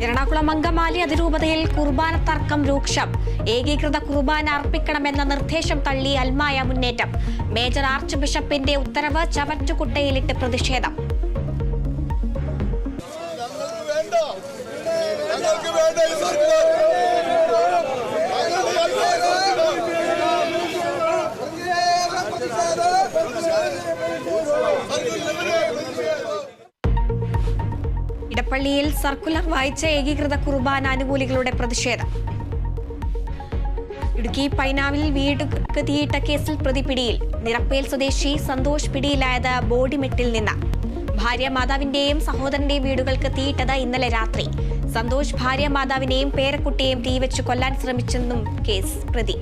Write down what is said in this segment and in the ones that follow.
എറണാകുളം അങ്കമാലി അതിരൂപതയിൽ കുർബാന തർക്കം രൂക്ഷം. ഏകീകൃത കുർബാന അർപ്പിക്കണമെന്ന നിർദ്ദേശം തള്ളി അൽമായ മുന്നേറ്റം. മേജർ ആർച്ച് ബിഷപ്പിന്റെ ഉത്തരവ് ചവറ്റുകുട്ടയിലിട്ട് പ്രതിഷേധം. ഇടപ്പള്ളിയിൽ സർക്കുലർ വായിച്ച ഏകീകൃത കുർബാന അനുകൂലികളുടെ പ്രതിഷേധം. ഇടുക്കി പൈനാവിൽ വീടുകൾക്ക് തീയിട്ട കേസിൽ പ്രതി പിടിയിൽ. നിറപ്പേൽ സ്വദേശി സന്തോഷ് പിടിയിലായത് ബോഡിമെട്ടിൽ നിന്ന്. ഭാര്യ മാതാവിന്റെയും സഹോദരന്റെയും വീടുകൾക്ക് തീയിട്ടത് ഇന്നലെ രാത്രി. സന്തോഷ് ഭാര്യ മാതാവിനെയും പേരക്കുട്ടിയെയും തീവെച്ച് കൊല്ലാൻ ശ്രമിച്ചെന്നും കേസ് പ്രതി.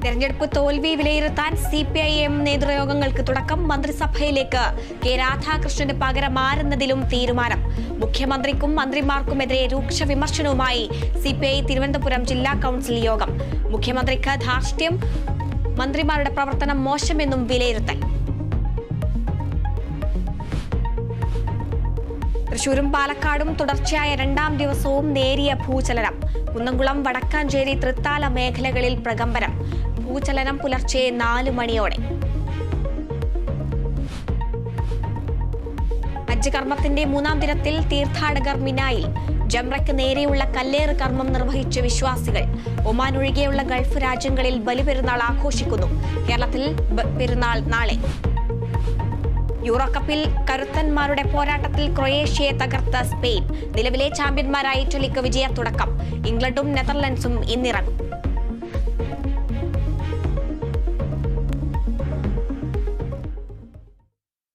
തെരഞ്ഞെടുപ്പ് തോൽവി വിലയിരുത്താൻ CPIM നേതൃയോഗങ്ങൾക്ക് തുടക്കം. മന്ത്രിസഭയിലേക്ക് കെ രാധാകൃഷ്ണന് പകരം ആരെന്നതിലും തീരുമാനം. മുഖ്യമന്ത്രിക്കും മന്ത്രിമാർക്കുമെതിരെ രൂക്ഷ വിമർശനവുമായി CPI തിരുവനന്തപുരം ജില്ലാ കൌൺസിൽ യോഗം. മുഖ്യമന്ത്രിക്ക് ധാർഷ്ട്യം, മന്ത്രിമാരുടെ പ്രവർത്തനം മോശമെന്നും വിലയിരുത്തൽ. തൃശൂരും പാലക്കാടും തുടർച്ചയായ രണ്ടാം ദിവസവും നേരിയ ഭൂചലനം. കുന്നംകുളം, വടക്കാഞ്ചേരി, തൃത്താല മേഖലകളിൽ പ്രകമ്പനം. ഭൂചലനം പുലർച്ചെ 4 മണിയോടെ. ഹജ്ജ് കർമ്മത്തിന്റെ 3ാം ദിനത്തിൽ തീർത്ഥാടകർ മിനായിൽ. ജംറയ്ക്ക് നേരെയുള്ള കല്ലേറ് കർമ്മം നിർവഹിച്ച വിശ്വാസികൾ. ഒമാൻ ഒഴികെയുള്ള ഗൾഫ് രാജ്യങ്ങളിൽ ബലിപെരുന്നാൾ ആഘോഷിക്കുന്നു. കേരളത്തിൽ പെരുന്നാൾ നാളെ. യൂറോ കപ്പിൽ കരുത്തന്മാരുടെ പോരാട്ടത്തിൽ ക്രൊയേഷ്യയെ തകർത്ത സ്പെയിൻ. നിലവിലെ ചാമ്പ്യന്മാരായ ഇറ്റലിക്ക് വിജയ തുടക്കം. ഇംഗ്ലണ്ടും നെതർലൻഡ്സും ഇന്നിറങ്ങും.